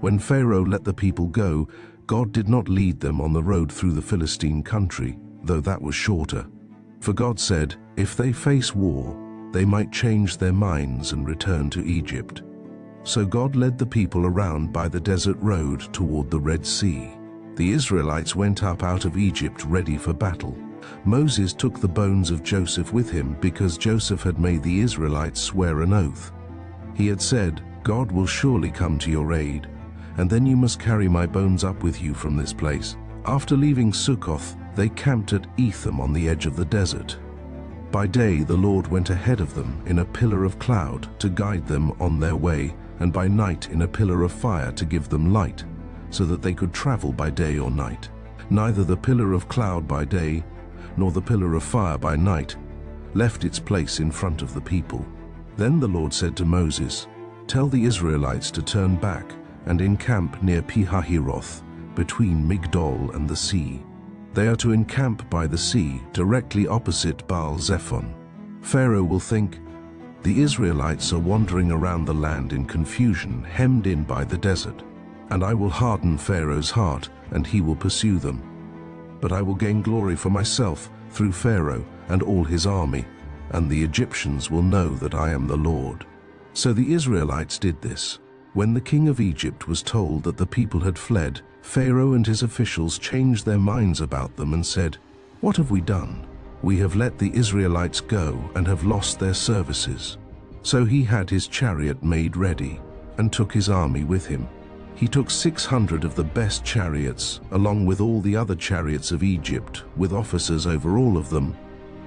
When Pharaoh let the people go, God did not lead them on the road through the Philistine country, though that was shorter. For God said, if they face war, they might change their minds and return to Egypt. So God led the people around by the desert road toward the Red Sea. The Israelites went up out of Egypt ready for battle. Moses took the bones of Joseph with him because Joseph had made the Israelites swear an oath. He had said, God will surely come to your aid, and then you must carry my bones up with you from this place. After leaving Sukkoth, they camped at Etham on the edge of the desert. By day the Lord went ahead of them in a pillar of cloud to guide them on their way, and by night in a pillar of fire to give them light, so that they could travel by day or night. Neither the pillar of cloud by day nor the pillar of fire by night left its place in front of the people. Then the Lord said to Moses, tell the Israelites to turn back and encamp near Pi-hahiroth, between Migdol and the sea. They are to encamp by the sea, directly opposite Baal-zephon. Pharaoh will think, the Israelites are wandering around the land in confusion, hemmed in by the desert. And I will harden Pharaoh's heart, and he will pursue them. But I will gain glory for myself through Pharaoh and all his army, and the Egyptians will know that I am the Lord. So the Israelites did this. When the king of Egypt was told that the people had fled, Pharaoh and his officials changed their minds about them and said, what have we done? We have let the Israelites go and have lost their services. So he had his chariot made ready and took his army with him. He took 600 of the best chariots, along with all the other chariots of Egypt, with officers over all of them.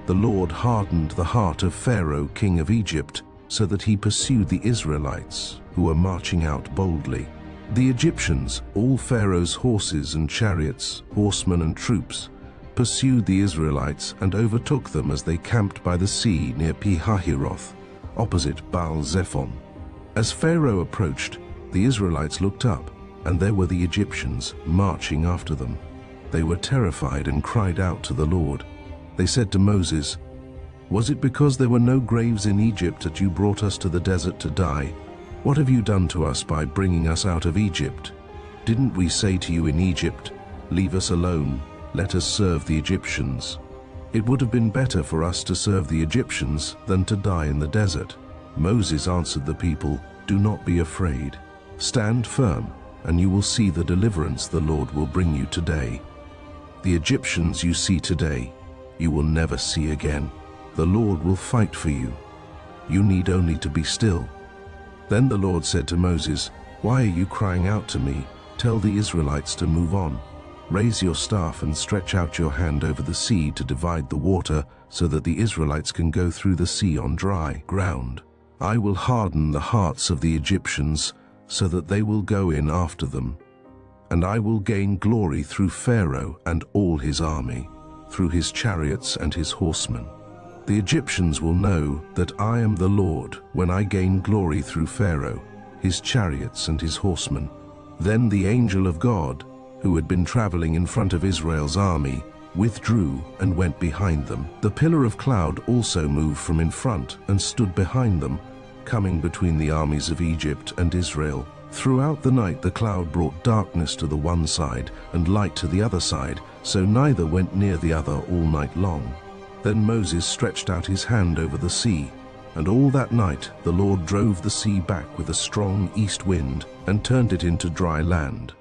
The Lord hardened the heart of Pharaoh, king of Egypt, so that he pursued the Israelites, who were marching out boldly. The Egyptians, all Pharaoh's horses and chariots, horsemen and troops, pursued the Israelites and overtook them as they camped by the sea near Pi-hahiroth, opposite Baal-zephon. As Pharaoh approached, the Israelites looked up, and there were the Egyptians marching after them. They were terrified and cried out to the Lord. They said to Moses, was it because there were no graves in Egypt that you brought us to the desert to die? What have you done to us by bringing us out of Egypt? Didn't we say to you in Egypt, leave us alone, let us serve the Egyptians? It would have been better for us to serve the Egyptians than to die in the desert. Moses answered the people, do not be afraid. Stand firm, and you will see the deliverance the Lord will bring you today. The Egyptians you see today, you will never see again. The Lord will fight for you. You need only to be still. Then the Lord said to Moses, why are you crying out to me? Tell the Israelites to move on. Raise your staff and stretch out your hand over the sea to divide the water so that the Israelites can go through the sea on dry ground. I will harden the hearts of the Egyptians so that they will go in after them. And I will gain glory through Pharaoh and all his army, through his chariots and his horsemen. The Egyptians will know that I am the Lord when I gain glory through Pharaoh, his chariots and his horsemen. Then the angel of God, who had been traveling in front of Israel's army, withdrew and went behind them. The pillar of cloud also moved from in front and stood behind them, coming between the armies of Egypt and Israel. Throughout the night the cloud brought darkness to the one side and light to the other side, so neither went near the other all night long. Then Moses stretched out his hand over the sea, and all that night the Lord drove the sea back with a strong east wind and turned it into dry land.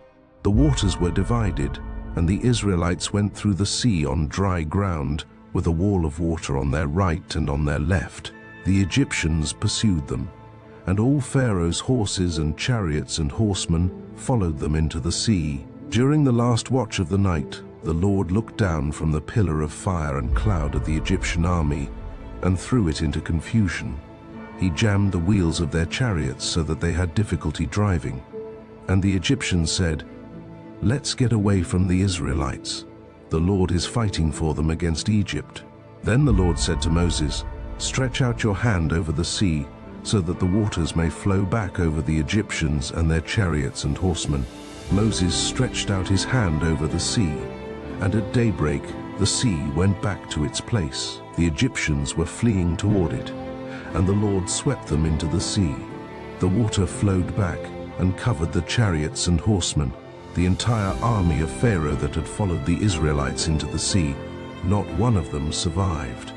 The waters were divided, and the Israelites went through the sea on dry ground, with a wall of water on their right and on their left. The Egyptians pursued them, and all Pharaoh's horses and chariots and horsemen followed them into the sea. During the last watch of the night, the Lord looked down from the pillar of fire and cloud at the Egyptian army and threw it into confusion. He jammed the wheels of their chariots so that they had difficulty driving. And the Egyptians said, let's get away from the Israelites. The Lord is fighting for them against Egypt. Then the Lord said to Moses, stretch out your hand over the sea so that the waters may flow back over the Egyptians and their chariots and horsemen. Moses stretched out his hand over the sea, and at daybreak the sea went back to its place. The Egyptians were fleeing toward it, and the Lord swept them into the sea. The water flowed back, and covered the chariots and horsemen, the entire army of Pharaoh that had followed the Israelites into the sea. Not one of them survived.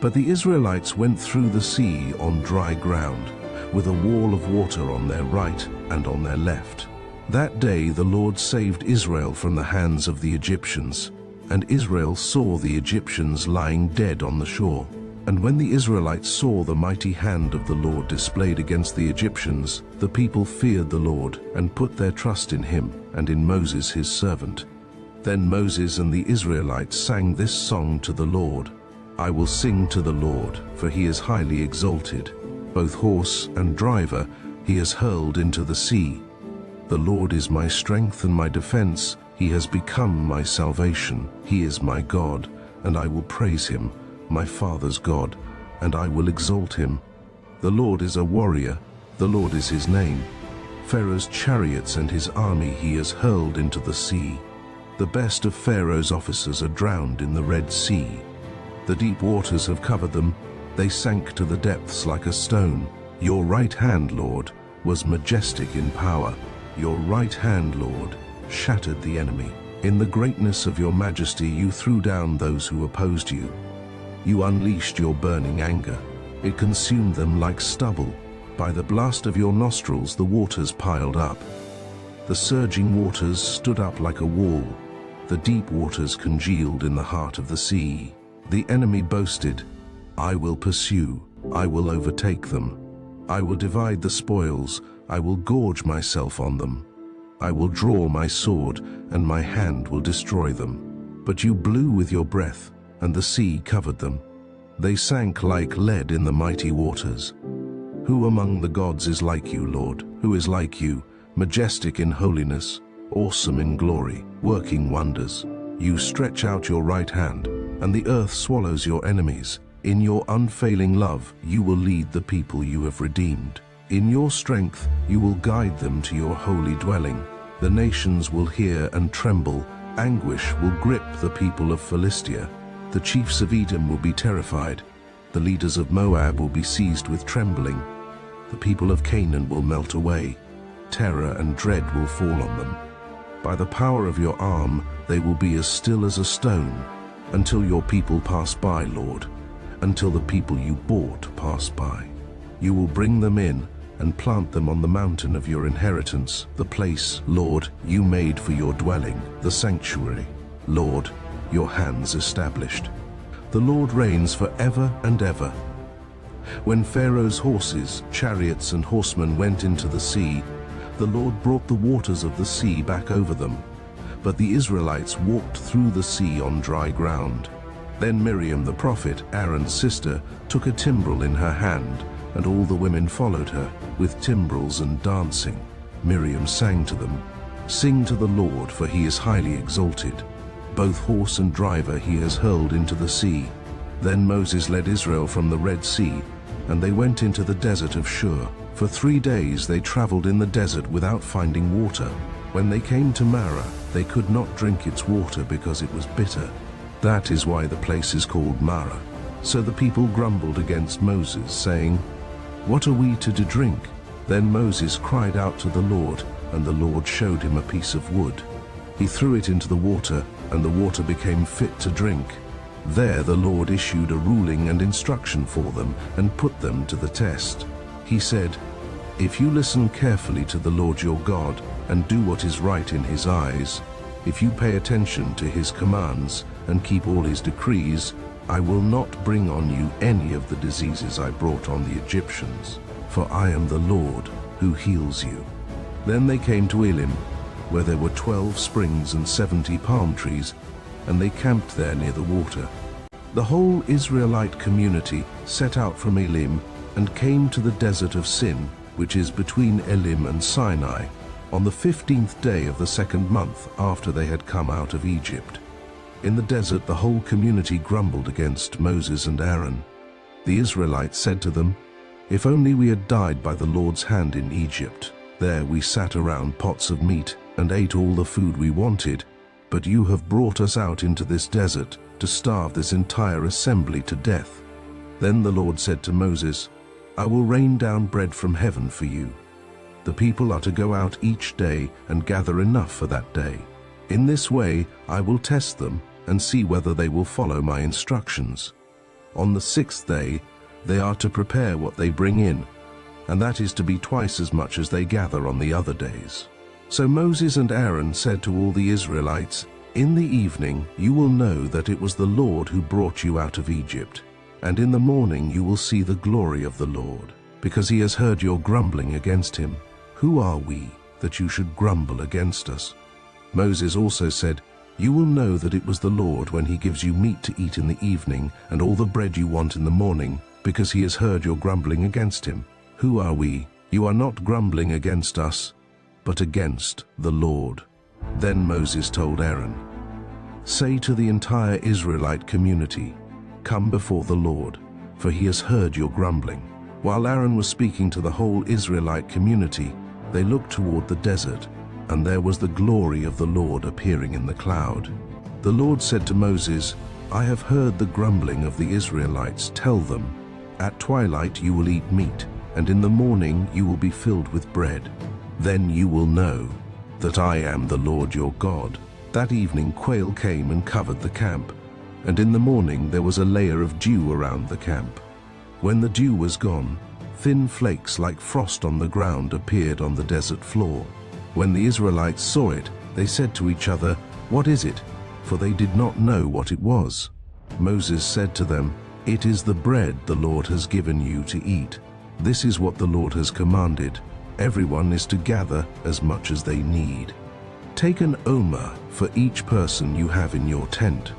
But the Israelites went through the sea on dry ground, with a wall of water on their right and on their left. That day the Lord saved Israel from the hands of the Egyptians, and Israel saw the Egyptians lying dead on the shore. And when the Israelites saw the mighty hand of the Lord displayed against the Egyptians, the people feared the Lord and put their trust in him and in Moses his servant. Then Moses and the Israelites sang this song to the Lord. I will sing to the Lord, for he is highly exalted. Both horse and driver he has hurled into the sea. The Lord is my strength and my defense. He has become my salvation. He is my God, and I will praise him, my father's God, and I will exalt him. The Lord is a warrior. The Lord is his name. Pharaoh's chariots and his army he has hurled into the sea. The best of Pharaoh's officers are drowned in the Red Sea. The deep waters have covered them. They sank to the depths like a stone. Your right hand, Lord, was majestic in power. Your right hand, Lord, shattered the enemy. In the greatness of your majesty you threw down those who opposed you. You unleashed your burning anger. It consumed them like stubble. By the blast of your nostrils the waters piled up. The surging waters stood up like a wall. The deep waters congealed in the heart of the sea. The enemy boasted, I will pursue, I will overtake them. I will divide the spoils, I will gorge myself on them. I will draw my sword, and my hand will destroy them. But you blew with your breath, and the sea covered them. They sank like lead in the mighty waters. Who among the gods is like you, Lord? Who is like you, majestic in holiness, awesome in glory, working wonders? You stretch out your right hand, and the earth swallows your enemies. In your unfailing love, you will lead the people you have redeemed. In your strength, you will guide them to your holy dwelling. The nations will hear and tremble. Anguish will grip the people of Philistia. The chiefs of Edom will be terrified. The leaders of Moab will be seized with trembling. The people of Canaan will melt away. Terror and dread will fall on them. By the power of your arm, they will be as still as a stone, until your people pass by, Lord, until the people you bought pass by. You will bring them in and plant them on the mountain of your inheritance, the place, Lord, you made for your dwelling, the sanctuary. Lord, your hands established. The Lord reigns forever and ever. When Pharaoh's horses, chariots, and horsemen went into the sea, the Lord brought the waters of the sea back over them. But the Israelites walked through the sea on dry ground. Then Miriam the prophet, Aaron's sister, took a timbrel in her hand, and all the women followed her, with timbrels and dancing. Miriam sang to them, Sing to the Lord, for he is highly exalted. Both horse and driver he has hurled into the sea. Then Moses led Israel from the Red Sea, and they went into the desert of Shur. For 3 days they traveled in the desert without finding water. When they came to Marah, they could not drink its water because it was bitter. That is why the place is called Marah. So the people grumbled against Moses, saying, What are we to drink? Then Moses cried out to the Lord, and the Lord showed him a piece of wood. He threw it into the water, and the water became fit to drink. There the Lord issued a ruling and instruction for them, and put them to the test. He said, If you listen carefully to the Lord your God, and do what is right in his eyes, if you pay attention to his commands, and keep all his decrees, I will not bring on you any of the diseases I brought on the Egyptians, for I am the Lord who heals you. Then they came to Elim, where there were 12 springs and 70 palm trees, and they camped there near the water. The whole Israelite community set out from Elim and came to the desert of Sin, which is between Elim and Sinai, on the 15th day of the 2nd month after they had come out of Egypt. In the desert the whole community grumbled against Moses and Aaron. The Israelites said to them, If only we had died by the Lord's hand in Egypt. There we sat around pots of meat and ate all the food we wanted, but you have brought us out into this desert to starve this entire assembly to death. Then the Lord said to Moses, I will rain down bread from heaven for you. The people are to go out each day and gather enough for that day. In this way I will test them and see whether they will follow my instructions. On the 6th day they are to prepare what they bring in, and that is to be twice as much as they gather on the other days. So Moses and Aaron said to all the Israelites, "In the evening you will know that it was the Lord who brought you out of Egypt, and in the morning you will see the glory of the Lord, because he has heard your grumbling against him. Who are we that you should grumble against us?" Moses also said, "You will know that it was the Lord when he gives you meat to eat in the evening and all the bread you want in the morning, because he has heard your grumbling against him. Who are we? You are not grumbling against us, but against the Lord." Then Moses told Aaron, "Say to the entire Israelite community, 'Come before the Lord, for he has heard your grumbling.'" While Aaron was speaking to the whole Israelite community, they looked toward the desert, and there was the glory of the Lord appearing in the cloud. The Lord said to Moses, "I have heard the grumbling of the Israelites. Tell them, 'At twilight you will eat meat, and in the morning you will be filled with bread. Then you will know that I am the Lord your God.'" That evening quail came and covered the camp, and in the morning there was a layer of dew around the camp. When the dew was gone, thin flakes like frost on the ground appeared on the desert floor. When the Israelites saw it, they said to each other, "What is it?" For they did not know what it was. Moses said to them, "It is the bread the Lord has given you to eat. This is what the Lord has commanded. Everyone is to gather as much as they need. Take an omer for each person you have in your tent."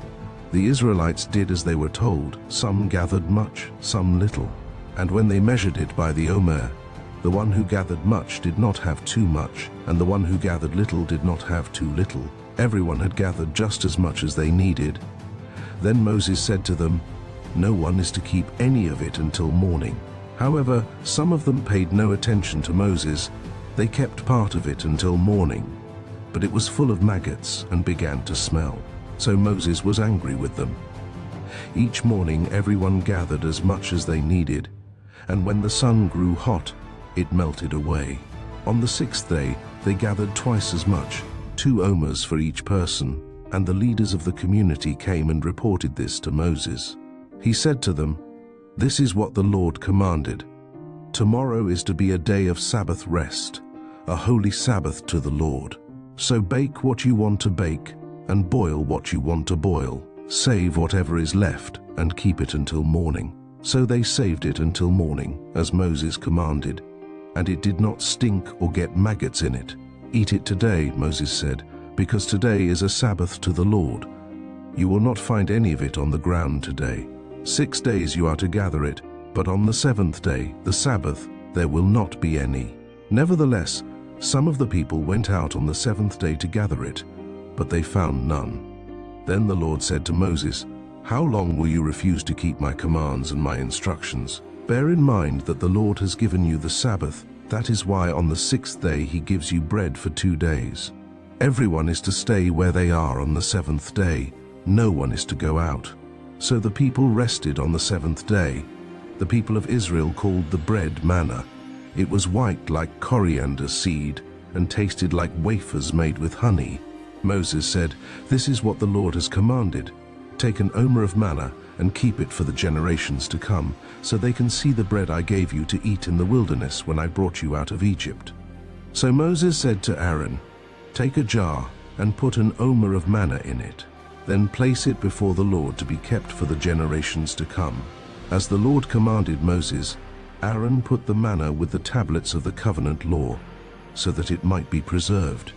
The Israelites did as they were told. Some gathered much, some little. And when they measured it by the omer, the one who gathered much did not have too much, and the one who gathered little did not have too little. Everyone had gathered just as much as they needed. Then Moses said to them, "No one is to keep any of it until morning." However, some of them paid no attention to Moses. They kept part of it until morning, but it was full of maggots and began to smell. So Moses was angry with them. Each morning everyone gathered as much as they needed, and when the sun grew hot, it melted away. On the 6th day they gathered twice as much, 2 omers for each person, and the leaders of the community came and reported this to Moses. He said to them, "This is what the Lord commanded. Tomorrow is to be a day of Sabbath rest, a holy Sabbath to the Lord. So bake what you want to bake, and boil what you want to boil. Save whatever is left, and keep it until morning." So they saved it until morning, as Moses commanded, and it did not stink or get maggots in it. "Eat it today," Moses said, "because today is a Sabbath to the Lord. You will not find any of it on the ground today. 6 days you are to gather it, but on the 7th day, the Sabbath, there will not be any." Nevertheless, some of the people went out on the 7th day to gather it, but they found none. Then the Lord said to Moses, "How long will you refuse to keep my commands and my instructions? Bear in mind that the Lord has given you the Sabbath. That is why on the 6th day he gives you bread for 2 days. Everyone is to stay where they are on the 7th day. No one is to go out." So the people rested on the 7th day. The people of Israel called the bread manna. It was white like coriander seed and tasted like wafers made with honey. Moses said, "This is what the Lord has commanded. Take an omer of manna and keep it for the generations to come, so they can see the bread I gave you to eat in the wilderness when I brought you out of Egypt." So Moses said to Aaron, "Take a jar and put an omer of manna in it. Then place it before the Lord to be kept for the generations to come." As the Lord commanded Moses, Aaron put the manna with the tablets of the covenant law, so that it might be preserved.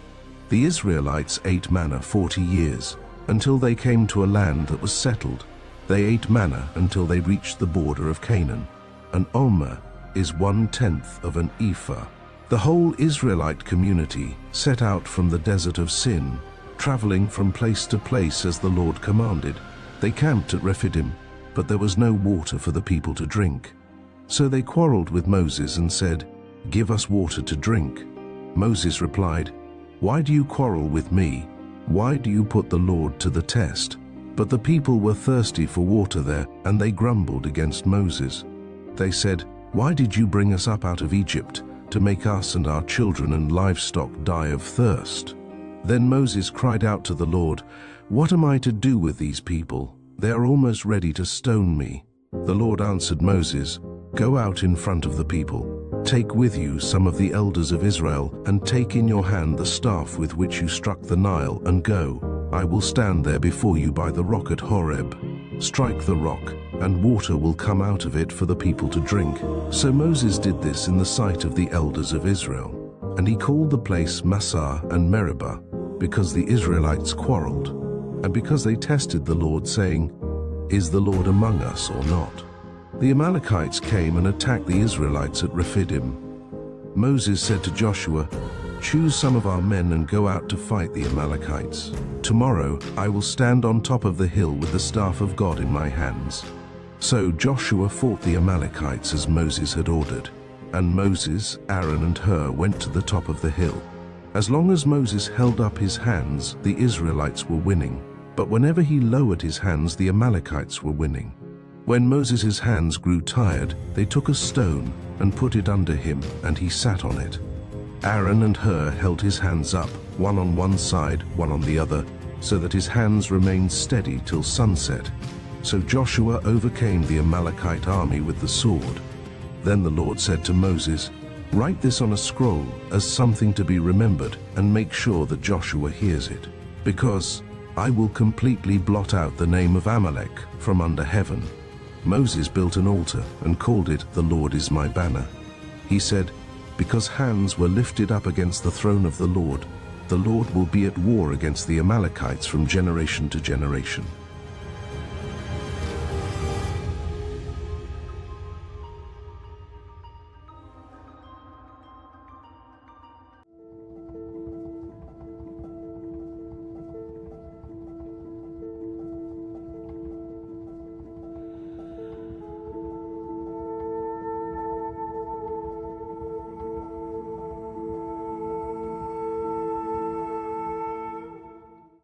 The Israelites ate manna 40 years, until they came to a land that was settled. They ate manna until they reached the border of Canaan. An omer is 1/10 of an ephah. The whole Israelite community set out from the desert of Sin, traveling from place to place as the Lord commanded. They camped at Rephidim, but there was no water for the people to drink. So they quarreled with Moses and said, "Give us water to drink." Moses replied, "Why do you quarrel with me? Why do you put the Lord to the test?" But the people were thirsty for water there, and they grumbled against Moses. They said, "Why did you bring us up out of Egypt to make us and our children and livestock die of thirst." Then Moses cried out to the Lord, "What am I to do with these people? They are almost ready to stone me." The Lord answered Moses, "Go out in front of the people. Take with you some of the elders of Israel, and take in your hand the staff with which you struck the Nile, and go. I will stand there before you by the rock at Horeb. Strike the rock, and water will come out of it for the people to drink." So Moses did this in the sight of the elders of Israel. And he called the place Massah and Meribah, because the Israelites quarreled, and because they tested the Lord, saying, "Is the Lord among us or not?" The Amalekites came and attacked the Israelites at Rephidim. Moses said to Joshua, "Choose some of our men and go out to fight the Amalekites. Tomorrow I will stand on top of the hill with the staff of God in my hands." So Joshua fought the Amalekites as Moses had ordered, and Moses, Aaron, and Hur went to the top of the hill. As long as Moses held up his hands, the Israelites were winning, but whenever he lowered his hands, the Amalekites were winning. When Moses' hands grew tired, they took a stone and put it under him, and he sat on it. Aaron and Hur held his hands up, one on one side, one on the other, so that his hands remained steady till sunset. So Joshua overcame the Amalekite army with the sword. Then the Lord said to Moses, "Write this on a scroll as something to be remembered, and make sure that Joshua hears it, because I will completely blot out the name of Amalek from under heaven." Moses built an altar and called it, "The Lord is my banner." He said, "Because hands were lifted up against the throne of the Lord will be at war against the Amalekites from generation to generation."